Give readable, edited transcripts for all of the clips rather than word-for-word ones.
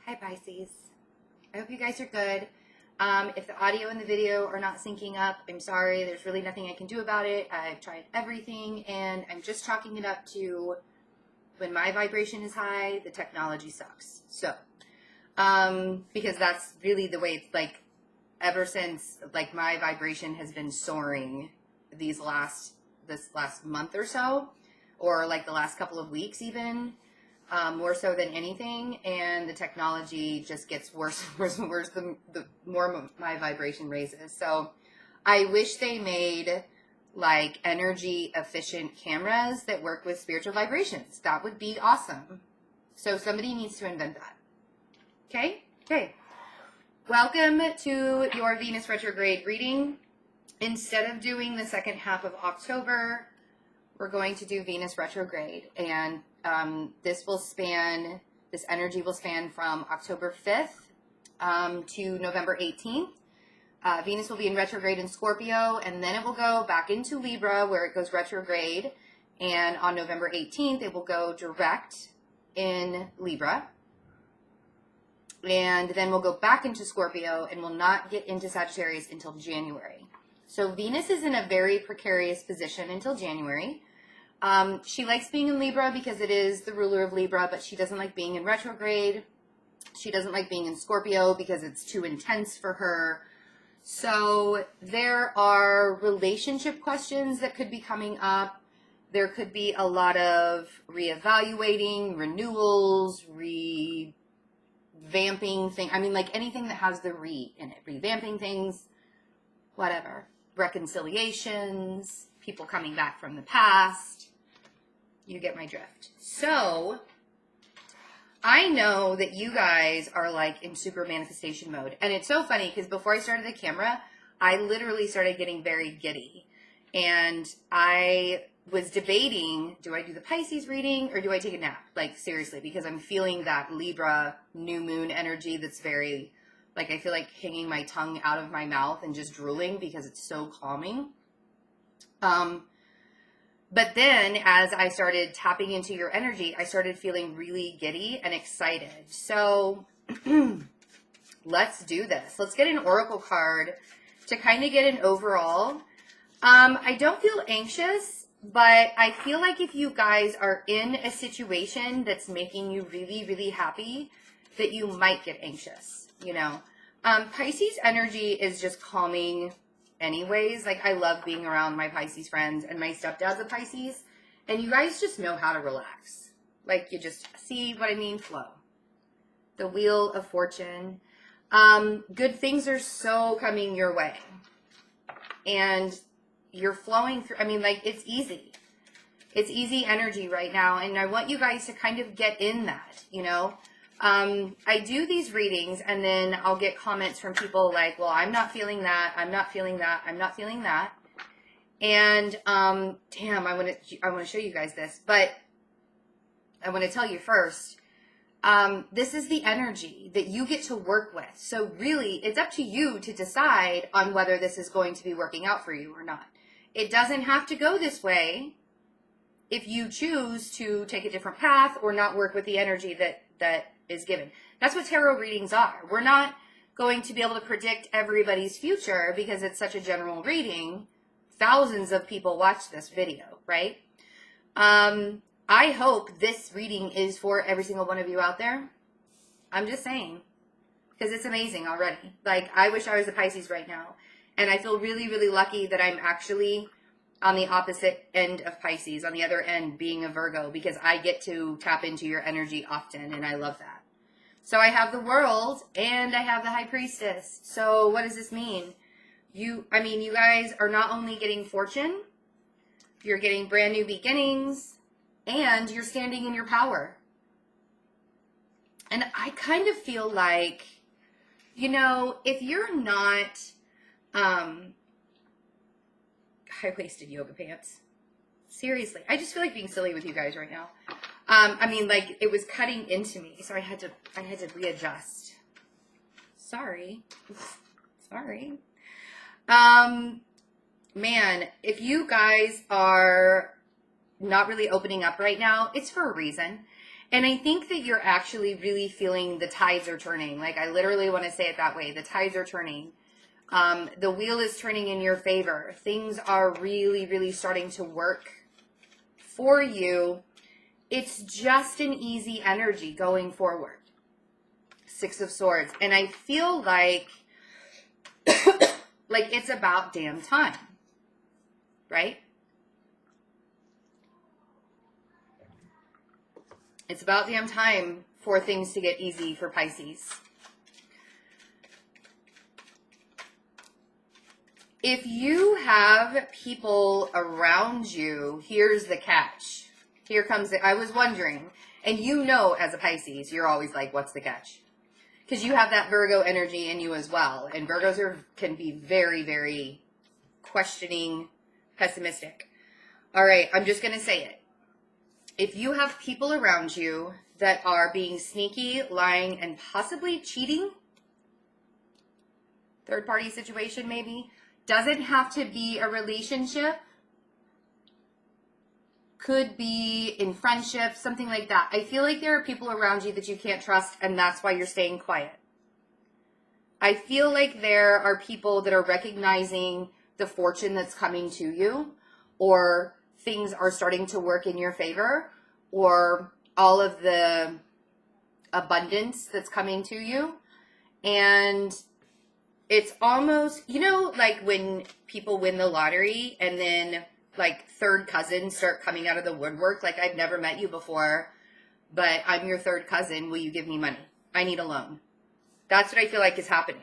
Hi Pisces. I hope you guys are good. If the audio and the video are not syncing up, I'm sorry. There's really nothing I can do about it. I've tried everything and I'm just chalking it up to when my vibration is high, the technology sucks. So, because that's really the way it's like ever since like my vibration has been soaring this last month or so, or like the last couple of weeks even. More so than anything, and the technology just gets worse and worse and worse the more my vibration raises. So I wish they made like energy efficient cameras that work with spiritual vibrations. That would be awesome. So somebody needs to invent that. Okay. Welcome to your Venus retrograde reading. Instead of doing the second half of October, we're going to do Venus retrograde, and this energy will span from October 5th to November 18th. Venus will be in retrograde in Scorpio, and then it will go back into Libra where it goes retrograde, and on November 18th it will go direct in Libra, and then we'll go back into Scorpio and will not get into Sagittarius until January. So Venus is in a very precarious position until January. She likes being in Libra because it is the ruler of Libra, but she doesn't like being in retrograde. She doesn't like being in Scorpio because it's too intense for her. So there are relationship questions that could be coming up. There could be a lot of reevaluating, renewals, revamping things. I mean, like anything that has the re in it. Revamping things, whatever. Reconciliations, people coming back from the past. You get my drift. So I know that you guys are like in super manifestation mode. And it's so funny because before I started the camera, I literally started getting very giddy. And I was debating, do I do the Pisces reading or do I take a nap? Like seriously, because I'm feeling that Libra new moon energy that's very, like I feel like hanging my tongue out of my mouth and just drooling because it's so calming. But then as I started tapping into your energy, I started feeling really giddy and excited. So let's do this. Let's get an oracle card to kind of get an overall. I don't feel anxious, but I feel like if you guys are in a situation that's making you really, really happy, that you might get anxious, you know. Pisces energy is just calming anyways. Like I love being around my Pisces friends, and my stepdad's a Pisces, and you guys just know how to relax. Like you just see what I mean, flow. The Wheel of Fortune. Good things are so coming your way, and you're flowing through. I mean, like it's easy. It's easy energy right now, and I want you guys to kind of get in that, you know. I do these readings and then I'll get comments from people like, well, I'm not feeling that. I'm not feeling that. I'm not feeling that. And, damn, I want to show you guys this, but I want to tell you first, this is the energy that you get to work with. So really it's up to you to decide on whether this is going to be working out for you or not. It doesn't have to go this way if you choose to take a different path or not work with the energy that is given. That's what tarot readings are. We're not going to be able to predict everybody's future because it's such a general reading. Thousands of people watch this video, right? I hope this reading is for every single one of you out there. I'm just saying, because it's amazing already. Like, I wish I was a Pisces right now. And I feel really, really lucky that I'm actually on the opposite end of Pisces, on the other end being a Virgo, because I get to tap into your energy often, and I love that. So I have the World, and I have the High Priestess. So what does this mean? You guys are not only getting fortune, you're getting brand new beginnings, and you're standing in your power. And I kind of feel like, you know, if you're not high-waisted yoga pants. Seriously. I just feel like being silly with you guys right now. I mean, like, it was cutting into me, so I had to readjust. Sorry. Man, if you guys are not really opening up right now, it's for a reason. And I think that you're actually really feeling the tides are turning. Like, I literally want to say it that way. The tides are turning. The wheel is turning in your favor. Things are really, really starting to work for you. It's just an easy energy going forward. Six of Swords. And I feel like, like it's about damn time. Right? It's about damn time for things to get easy for Pisces. If you have people around you, here's the catch. Here comes it. I was wondering, and you know as a Pisces, you're always like, what's the catch? Because you have that Virgo energy in you as well. And Virgos can be very, very questioning, pessimistic. All right, I'm just going to say it. If you have people around you that are being sneaky, lying, and possibly cheating, third party situation maybe, doesn't have to be a relationship, could be in friendship, something like that. I feel like there are people around you that you can't trust, and that's why you're staying quiet. I feel like there are people that are recognizing the fortune that's coming to you, or things are starting to work in your favor, or all of the abundance that's coming to you. And it's almost, you know, like when people win the lottery and then like third cousins start coming out of the woodwork. Like, I've never met you before, but I'm your third cousin. Will you give me money? I need a loan. That's what I feel like is happening.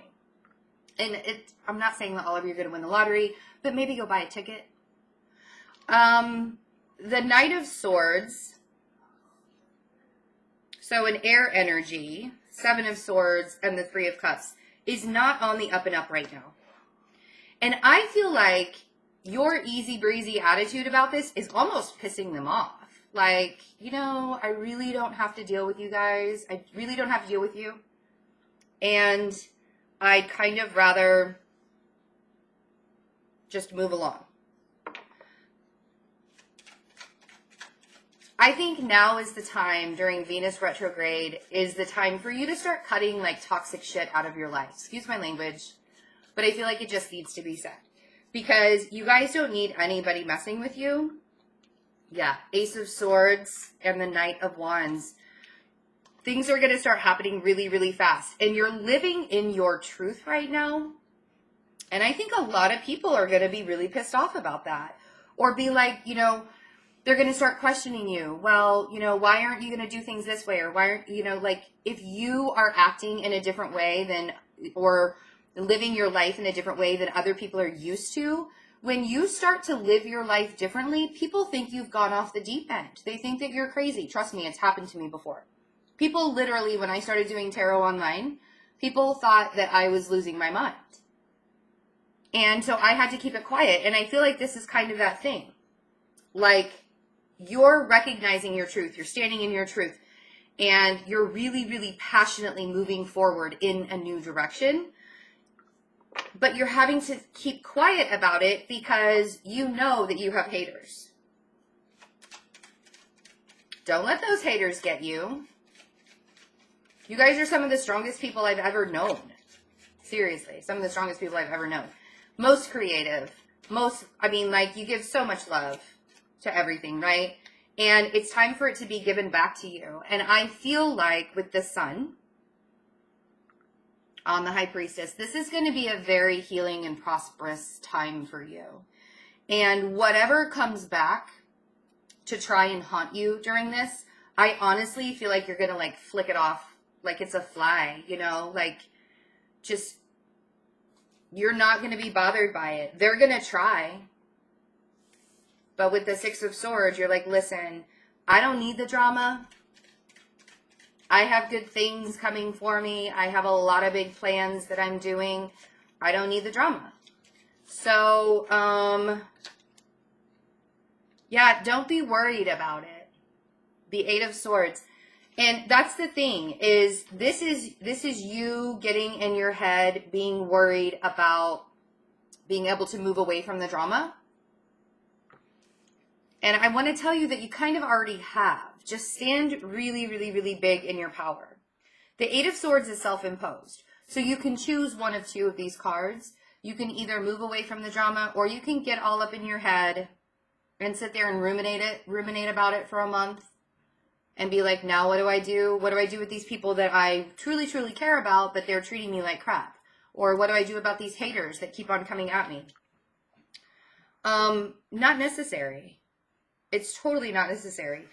And I'm not saying that all of you are going to win the lottery, but maybe go buy a ticket. The Knight of Swords, so an air energy, Seven of Swords, and the Three of Cups is not on the up and up right now. And I feel like your easy breezy attitude about this is almost pissing them off. Like, you know, I really don't have to deal with you guys. I really don't have to deal with you. And I'd kind of rather just move along. I think now is the time, during Venus retrograde, is the time for you to start cutting like toxic shit out of your life. Excuse my language, but I feel like it just needs to be said. Because you guys don't need anybody messing with you. Yeah, Ace of Swords and the Knight of Wands. Things are going to start happening really, really fast. And you're living in your truth right now. And I think a lot of people are going to be really pissed off about that. Or be like, you know, they're going to start questioning you. Well, you know, why aren't you going to do things this way? Or why aren't, you know, like, if you are acting in a different way than, or living your life in a different way than other people are used to, when you start to live your life differently, people think you've gone off the deep end. They think that you're crazy. Trust me, it's happened to me before. People literally, when I started doing tarot online, people thought that I was losing my mind. And so I had to keep it quiet. And I feel like this is kind of that thing. Like, you're recognizing your truth. You're standing in your truth. And you're really, really passionately moving forward in a new direction. But you're having to keep quiet about it because you know that you have haters. Don't let those haters get you. You guys are some of the strongest people I've ever known. Seriously, some of the strongest people I've ever known. Most creative. I mean, like, you give so much love to everything, right? And it's time for it to be given back to you. And I feel like with the Sun on the High Priestess, this is going to be a very healing and prosperous time for you. And whatever comes back to try and haunt you during this, I honestly feel like you're going to like flick it off like it's a fly, you know, like just, you're not going to be bothered by it. They're going to try. But with the Six of Swords, you're like, listen, I don't need the drama. I have good things coming for me. I have a lot of big plans that I'm doing. I don't need the drama. So, yeah, don't be worried about it. The Eight of Swords. And that's the thing, is this is you getting in your head, being worried about being able to move away from the drama. And I want to tell you that you kind of already have, Just stand really, really, really big in your power. The Eight of Swords is self-imposed. So you can choose one of two of these cards. You can either move away from the drama, or you can get all up in your head and sit there and ruminate about it for a month and be like, now what do I do? What do I do with these people that I truly, truly care about, but they're treating me like crap? Or what do I do about these haters that keep on coming at me? Not necessary. It's totally not necessary.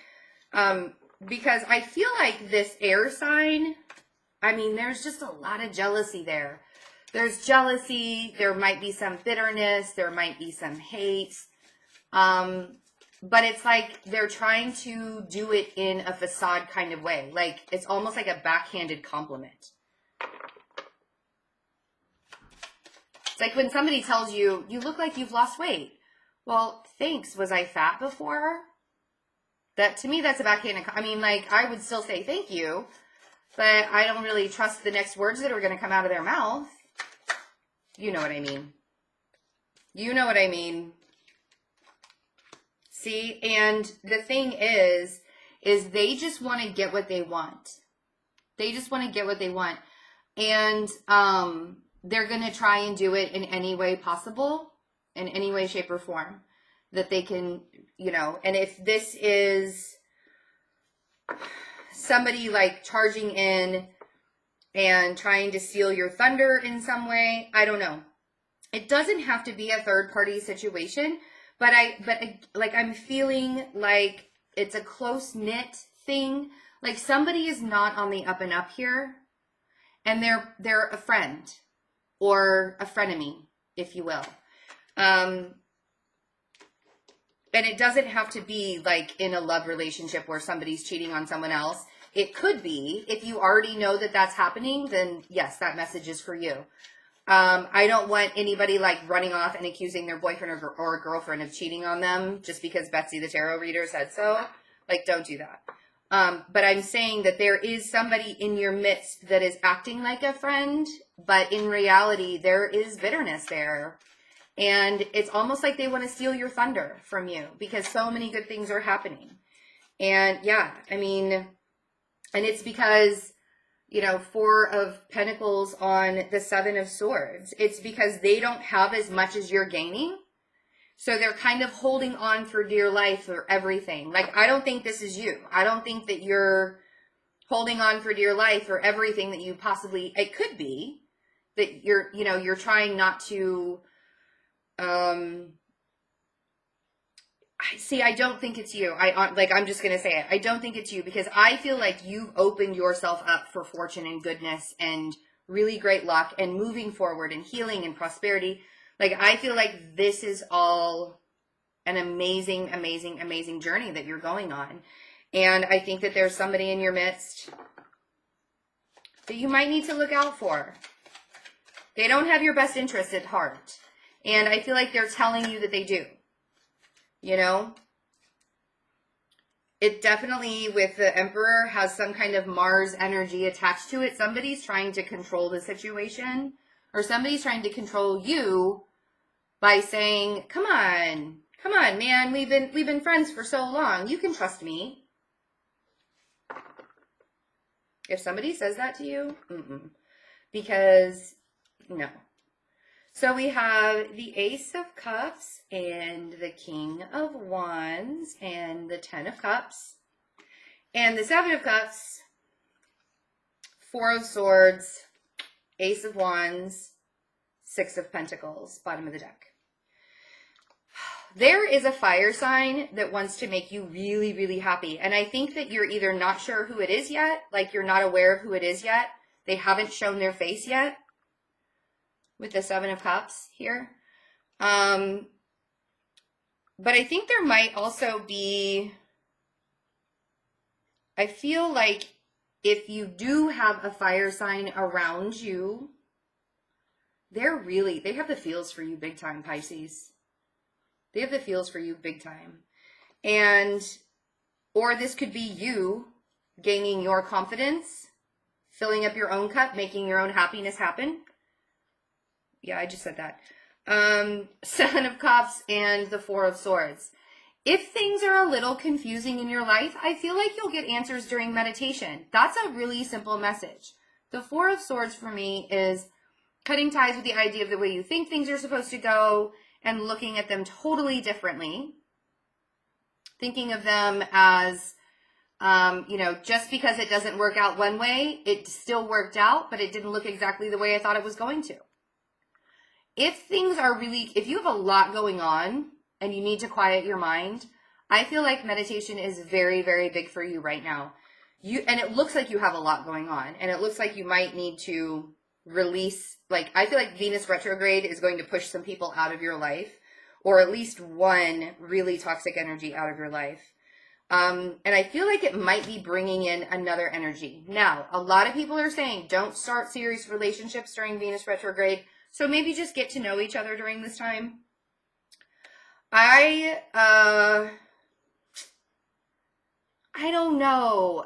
Because I feel like this air sign, I mean, there's just a lot of jealousy there. There's jealousy. There might be some bitterness. There might be some hate. But it's like they're trying to do it in a facade kind of way. Like, it's almost like a backhanded compliment. It's like when somebody tells you, you look like you've lost weight. Well, thanks. Was I fat before? That, to me, that's a backhanded, I mean, like, I would still say thank you, but I don't really trust the next words that are going to come out of their mouth. You know what I mean. You know what I mean. See, and the thing is they just want to get what they want. They just want to get what they want. And they're going to try and do it in any way possible, in any way, shape, or form that they can, you know. And if this is somebody like charging in and trying to steal your thunder in some way, I don't know. It doesn't have to be a third party situation. But I'm feeling like it's a close-knit thing. Like somebody is not on the up and up here, and they're a friend or a frenemy, if you will. And it doesn't have to be like in a love relationship where somebody's cheating on someone else. It could be. If you already know that that's happening, then yes, that message is for you. I don't want anybody like running off and accusing their boyfriend or girlfriend of cheating on them just because Betsy the tarot reader said so. Like, don't do that. But I'm saying that there is somebody in your midst that is acting like a friend, but in reality, there is bitterness there. And it's almost like they want to steal your thunder from you because so many good things are happening. And yeah, I mean, and it's because, you know, 4 of Pentacles on the 7 of Swords. It's because they don't have as much as you're gaining. So they're kind of holding on for dear life or everything. Like, I don't think this is you. I don't think that you're holding on for dear life or everything that you possibly, it could be that you're, you know, you're trying not to, see, I don't think it's you. I'm just going to say it. I don't think it's you because I feel like you've opened yourself up for fortune and goodness and really great luck and moving forward and healing and prosperity. Like, I feel like this is all an amazing, amazing, amazing journey that you're going on. And I think that there's somebody in your midst that you might need to look out for. They don't have your best interest at heart. And I feel like they're telling you that they do. You know, it definitely, with the Emperor, has some kind of Mars energy attached to it. Somebody's trying to control the situation, or somebody's trying to control you by saying, come on, man, we've been friends for so long. You can trust me. If somebody says that to you, because no. So we have the Ace of Cups and the King of Wands and the 10 of Cups and the 7 of Cups, 4 of Swords, Ace of Wands, 6 of Pentacles, bottom of the deck. There is a fire sign that wants to make you really, really happy. And I think that you're either not sure who it is yet, like you're not aware of who it is yet. They haven't shown their face yet. With the 7 of Cups here. But I think there might also be, I feel like if you do have a fire sign around you, they have the feels for you big time, Pisces. They have the feels for you big time. And, or this could be you gaining your confidence, filling up your own cup, making your own happiness happen. Yeah, I just said that. 7 of Cups and the 4 of Swords. If things are a little confusing in your life, I feel like you'll get answers during meditation. That's a really simple message. The Four of Swords for me is cutting ties with the idea of the way you think things are supposed to go and looking at them totally differently. Thinking of them as, just because it doesn't work out one way, it still worked out, but it didn't look exactly the way I thought it was going to. If you have a lot going on and you need to quiet your mind, I feel like meditation is very, very big for you right now. And it looks like you have a lot going on, and it looks like you might need to release, I feel like Venus retrograde is going to push some people out of your life, or at least one really toxic energy out of your life. And I feel like it might be bringing in another energy. Now, a lot of people are saying don't start serious relationships during Venus retrograde, so maybe just get to know each other during this time. I don't know.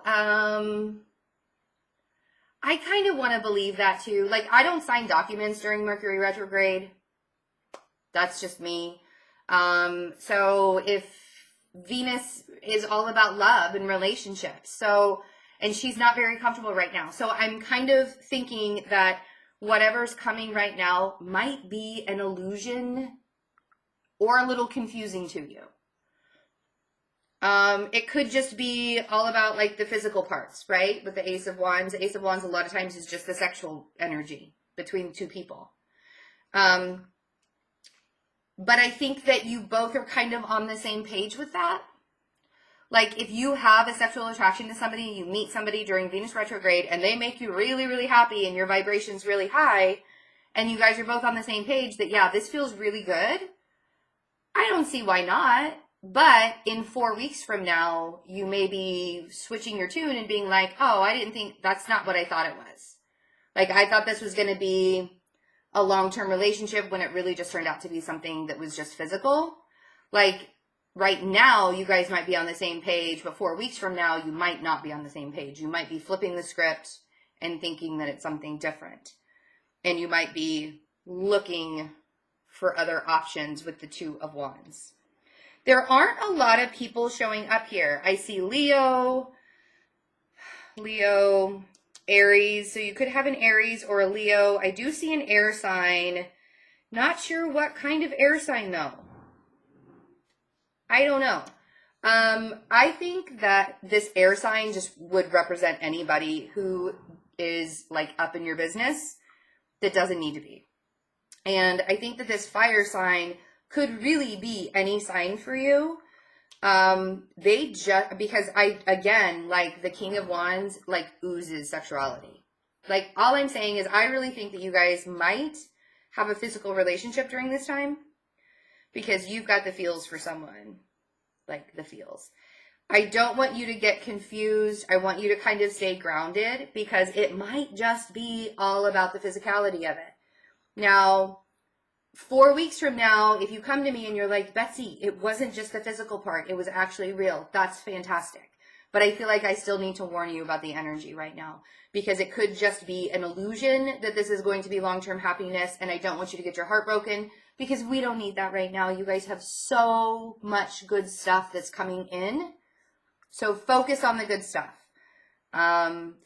I kind of want to believe that too. I don't sign documents during Mercury retrograde. That's just me. So if Venus is all about love and relationships, and she's not very comfortable right now. So I'm kind of thinking that whatever's coming right now might be an illusion or a little confusing to you. It could just be all about the physical parts, right? With the Ace of Wands. The Ace of Wands a lot of times is just the sexual energy between two people. But I think that you both are kind of on the same page with that. If you have a sexual attraction to somebody, you meet somebody during Venus retrograde and they make you really, really happy and your vibration's really high, and you guys are both on the same page that, yeah, this feels really good. I don't see why not. But in 4 weeks from now, you may be switching your tune and being like, oh, I didn't think, that's not what I thought it was. I thought this was going to be a long-term relationship when it really just turned out to be something that was just physical. Right now, you guys might be on the same page, but 4 weeks from now, you might not be on the same page. You might be flipping the script and thinking that it's something different. And you might be looking for other options with the Two of Wands. There aren't a lot of people showing up here. I see Leo, Aries. So you could have an Aries or a Leo. I do see an air sign. Not sure what kind of air sign though. I don't know. I think that this air sign just would represent anybody who is up in your business that doesn't need to be. And I think that this fire sign could really be any sign for you. Because the King of Wands, oozes sexuality. All I'm saying is I really think that you guys might have a physical relationship during this time because you've got the feels for someone. The feels. I don't want you to get confused. I want you to kind of stay grounded because it might just be all about the physicality of it. Now, 4 weeks from now, if you come to me and you're like, Betsy, it wasn't just the physical part, it was actually real. That's fantastic. But I feel like I still need to warn you about the energy right now because it could just be an illusion that this is going to be long-term happiness, and I don't want you to get your heart broken because we don't need that right now. You guys have so much good stuff that's coming in. So focus on the good stuff.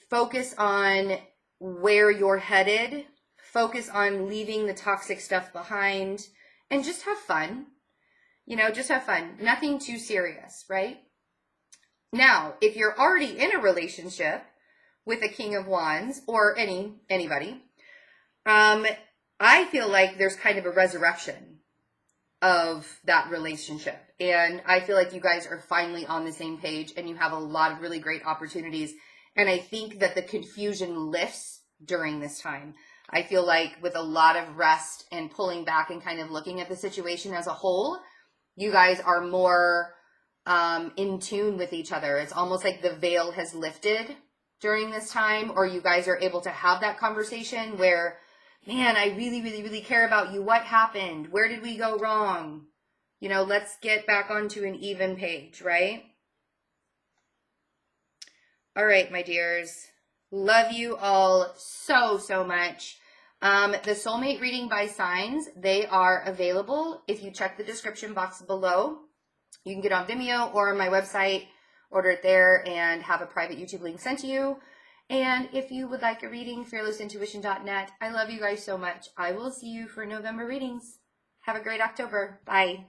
Focus on where you're headed. Focus on leaving the toxic stuff behind and just have fun. Just have fun. Nothing too serious, right? Now, if you're already in a relationship with a King of Wands or anybody, I feel like there's kind of a resurrection of that relationship. And I feel like you guys are finally on the same page and you have a lot of really great opportunities. And I think that the confusion lifts during this time. I feel like with a lot of rest and pulling back and kind of looking at the situation as a whole, you guys are more in tune with each other. It's almost like the veil has lifted during this time, or you guys are able to have that conversation where, man, I really, really, really care about you. What happened? Where did we go wrong? Let's get back onto an even page, right? All right, my dears. Love you all so, so much. The soulmate reading by signs, they are available if you check the description box below. You can get on Vimeo or on my website, order it there, and have a private YouTube link sent to you. And if you would like a reading, fearlessintuition.net. I love you guys so much. I will see you for November readings. Have a great October. Bye.